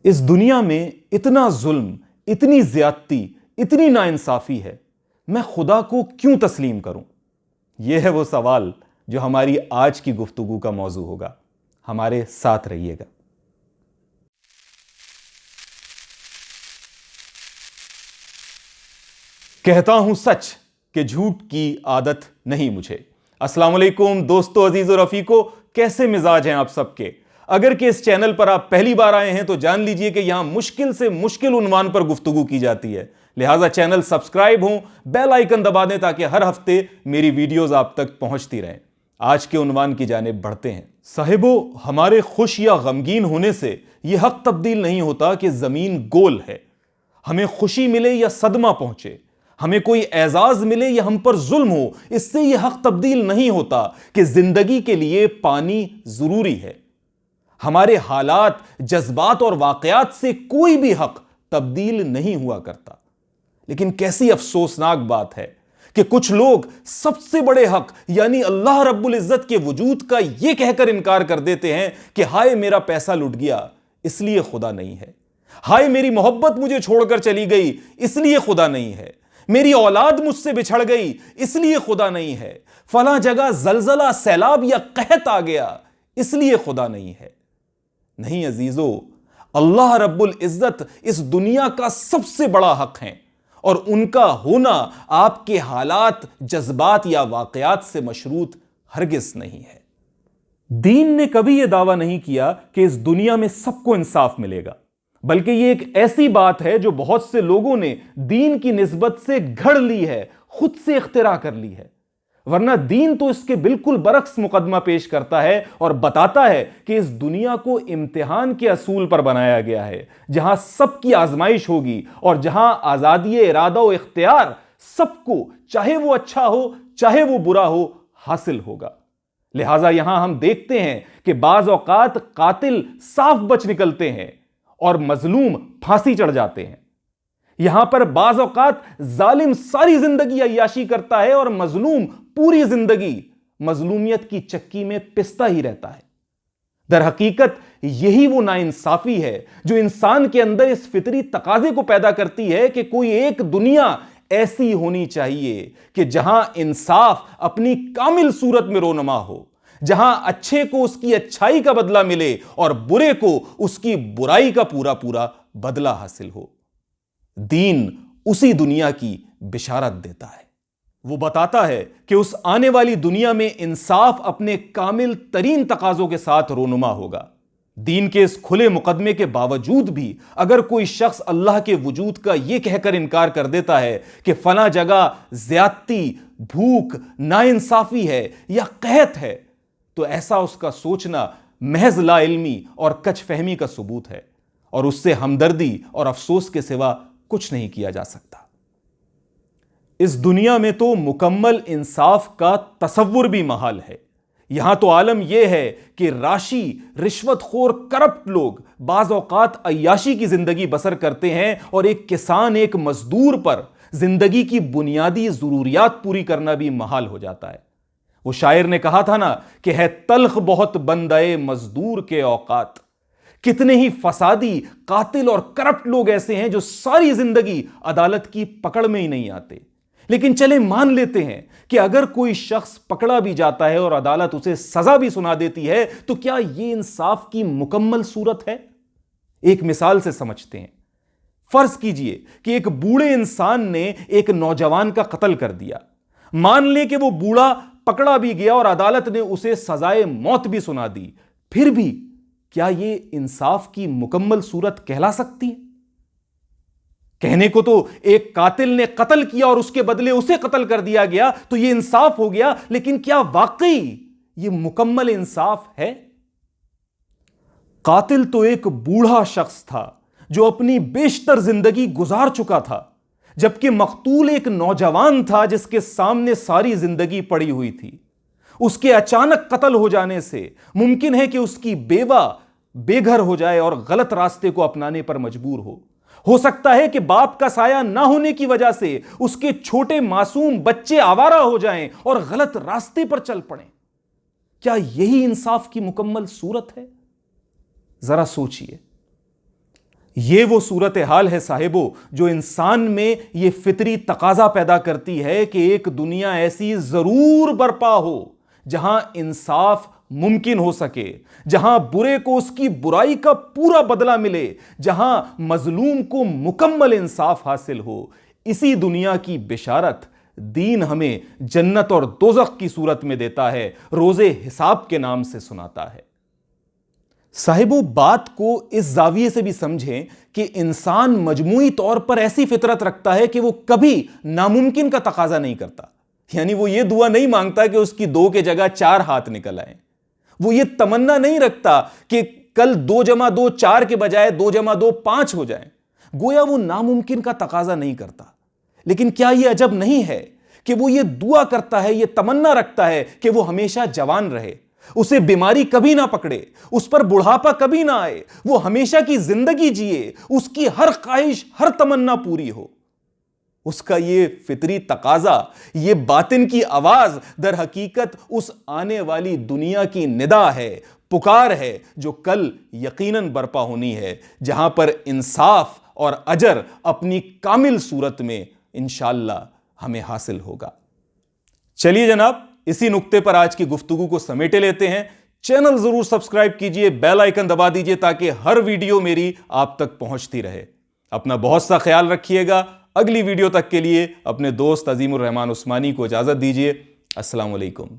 اس دنیا میں اتنا ظلم، اتنی زیادتی، اتنی ناانصافی ہے، میں خدا کو کیوں تسلیم کروں؟ یہ ہے وہ سوال جو ہماری آج کی گفتگو کا موضوع ہوگا۔ ہمارے ساتھ رہیے گا۔ کہتا ہوں سچ کہ جھوٹ کی عادت نہیں مجھے۔ السلام علیکم دوستو، عزیز و رفیقو، کیسے مزاج ہیں آپ سب کے؟ اگر کہ اس چینل پر آپ پہلی بار آئے ہیں تو جان لیجئے کہ یہاں مشکل سے مشکل عنوان پر گفتگو کی جاتی ہے، لہٰذا چینل سبسکرائب ہوں، بیل آئیکن دبا دیں تاکہ ہر ہفتے میری ویڈیوز آپ تک پہنچتی رہیں۔ آج کے عنوان کی جانب بڑھتے ہیں۔ صاحبو، ہمارے خوش یا غمگین ہونے سے یہ حق تبدیل نہیں ہوتا کہ زمین گول ہے۔ ہمیں خوشی ملے یا صدمہ پہنچے، ہمیں کوئی اعزاز ملے یا ہم پر ظلم ہو، اس سے یہ حق تبدیل نہیں ہوتا کہ زندگی کے لیے پانی ضروری ہے۔ ہمارے حالات، جذبات اور واقعات سے کوئی بھی حق تبدیل نہیں ہوا کرتا۔ لیکن کیسی افسوسناک بات ہے کہ کچھ لوگ سب سے بڑے حق یعنی اللہ رب العزت کے وجود کا یہ کہہ کر انکار کر دیتے ہیں کہ ہائے میرا پیسہ لٹ گیا اس لیے خدا نہیں ہے، ہائے میری محبت مجھے چھوڑ کر چلی گئی اس لیے خدا نہیں ہے، میری اولاد مجھ سے بچھڑ گئی اس لیے خدا نہیں ہے، فلاں جگہ زلزلہ، سیلاب یا قحط آ گیا اس لیے خدا نہیں ہے۔ نہیں عزیزو، اللہ رب العزت اس دنیا کا سب سے بڑا حق ہیں اور ان کا ہونا آپ کے حالات، جذبات یا واقعات سے مشروط ہرگز نہیں ہے۔ دین نے کبھی یہ دعویٰ نہیں کیا کہ اس دنیا میں سب کو انصاف ملے گا، بلکہ یہ ایک ایسی بات ہے جو بہت سے لوگوں نے دین کی نسبت سے گھڑ لی ہے، خود سے اختراع کر لی ہے، ورنہ دین تو اس کے بالکل برعکس مقدمہ پیش کرتا ہے اور بتاتا ہے کہ اس دنیا کو امتحان کے اصول پر بنایا گیا ہے، جہاں سب کی آزمائش ہوگی اور جہاں آزادی ارادہ و اختیار سب کو، چاہے وہ اچھا ہو چاہے وہ برا ہو، حاصل ہوگا۔ لہٰذا یہاں ہم دیکھتے ہیں کہ بعض اوقات قاتل صاف بچ نکلتے ہیں اور مظلوم پھانسی چڑھ جاتے ہیں۔ یہاں پر بعض اوقات ظالم ساری زندگی عیاشی کرتا ہے اور مظلوم پوری زندگی مظلومیت کی چکی میں پستا ہی رہتا ہے۔ در حقیقت یہی وہ ناانصافی ہے جو انسان کے اندر اس فطری تقاضے کو پیدا کرتی ہے کہ کوئی ایک دنیا ایسی ہونی چاہیے کہ جہاں انصاف اپنی کامل صورت میں رونما ہو، جہاں اچھے کو اس کی اچھائی کا بدلہ ملے اور برے کو اس کی برائی کا پورا پورا بدلہ حاصل ہو۔ دین اسی دنیا کی بشارت دیتا ہے۔ وہ بتاتا ہے کہ اس آنے والی دنیا میں انصاف اپنے کامل ترین تقاضوں کے ساتھ رونما ہوگا۔ دین کے اس کھلے مقدمے کے باوجود بھی اگر کوئی شخص اللہ کے وجود کا یہ کہہ کر انکار کر دیتا ہے کہ فلاں جگہ زیادتی، بھوک، ناانصافی ہے یا قحط ہے، تو ایسا اس کا سوچنا محض لا علمی اور کچ فہمی کا ثبوت ہے اور اس سے ہمدردی اور افسوس کے سوا کچھ نہیں کیا جا سکتا۔ اس دنیا میں تو مکمل انصاف کا تصور بھی محال ہے۔ یہاں تو عالم یہ ہے کہ راشی، رشوت خور، کرپٹ لوگ بعض اوقات عیاشی کی زندگی بسر کرتے ہیں اور ایک کسان، ایک مزدور پر زندگی کی بنیادی ضروریات پوری کرنا بھی محال ہو جاتا ہے۔ وہ شاعر نے کہا تھا نا کہ ہے تلخ بہت بندے مزدور کے اوقات۔ کتنے ہی فسادی، قاتل اور کرپٹ لوگ ایسے ہیں جو ساری زندگی عدالت کی پکڑ میں ہی نہیں آتے۔ لیکن چلے مان لیتے ہیں کہ اگر کوئی شخص پکڑا بھی جاتا ہے اور عدالت اسے سزا بھی سنا دیتی ہے تو کیا یہ انصاف کی مکمل صورت ہے؟ ایک مثال سے سمجھتے ہیں۔ فرض کیجئے کہ ایک بوڑھے انسان نے ایک نوجوان کا قتل کر دیا۔ مان لیں کہ وہ بوڑھا پکڑا بھی گیا اور عدالت نے اسے سزائے موت بھی سنا دی، پھر بھی کیا یہ انصاف کی مکمل صورت کہلا سکتی ہے؟ کہنے کو تو ایک قاتل نے قتل کیا اور اس کے بدلے اسے قتل کر دیا گیا تو یہ انصاف ہو گیا، لیکن کیا واقعی یہ مکمل انصاف ہے؟ قاتل تو ایک بوڑھا شخص تھا جو اپنی بیشتر زندگی گزار چکا تھا، جبکہ مقتول ایک نوجوان تھا جس کے سامنے ساری زندگی پڑی ہوئی تھی۔ اس کے اچانک قتل ہو جانے سے ممکن ہے کہ اس کی بیوہ بے گھر ہو جائے اور غلط راستے کو اپنانے پر مجبور ہو سکتا ہے کہ باپ کا سایہ نہ ہونے کی وجہ سے اس کے چھوٹے معصوم بچے آوارہ ہو جائیں اور غلط راستے پر چل پڑیں۔ کیا یہی انصاف کی مکمل صورت ہے؟ ذرا سوچئے۔ یہ وہ صورتحال ہے صاحبو جو انسان میں یہ فطری تقاضا پیدا کرتی ہے کہ ایک دنیا ایسی ضرور برپا ہو جہاں انصاف ممکن ہو سکے، جہاں برے کو اس کی برائی کا پورا بدلہ ملے، جہاں مظلوم کو مکمل انصاف حاصل ہو۔ اسی دنیا کی بشارت دین ہمیں جنت اور دوزخ کی صورت میں دیتا ہے، روز حساب کے نام سے سناتا ہے۔ صاحبو، بات کو اس زاویے سے بھی سمجھیں کہ انسان مجموعی طور پر ایسی فطرت رکھتا ہے کہ وہ کبھی ناممکن کا تقاضا نہیں کرتا، یعنی وہ یہ دعا نہیں مانگتا کہ اس کی 2 کے جگہ 4 ہاتھ نکل آئیں، وہ یہ تمنا نہیں رکھتا کہ کل 2 جمع 2 4 کے بجائے 2 جمع 2 5 ہو جائیں، گویا وہ ناممکن کا تقاضا نہیں کرتا۔ لیکن کیا یہ عجب نہیں ہے کہ وہ یہ دعا کرتا ہے، یہ تمنا رکھتا ہے کہ وہ ہمیشہ جوان رہے، اسے بیماری کبھی نہ پکڑے، اس پر بڑھاپا کبھی نہ آئے، وہ ہمیشہ کی زندگی جیے، اس کی ہر خواہش ہر تمنا پوری ہو۔ اس کا یہ فطری تقاضا، یہ باطن کی آواز در حقیقت اس آنے والی دنیا کی ندا ہے، پکار ہے جو کل یقیناً برپا ہونی ہے، جہاں پر انصاف اور اجر اپنی کامل صورت میں انشاءاللہ ہمیں حاصل ہوگا۔ چلیے جناب، اسی نقطے پر آج کی گفتگو کو سمیٹے لیتے ہیں۔ چینل ضرور سبسکرائب کیجئے، بیل آئیکن دبا دیجئے تاکہ ہر ویڈیو میری آپ تک پہنچتی رہے۔ اپنا بہت سا خیال رکھیے گا۔ اگلی ویڈیو تک کے لیے اپنے دوست عظیم الرحمان عثمانی کو اجازت دیجئے۔ السلام علیکم۔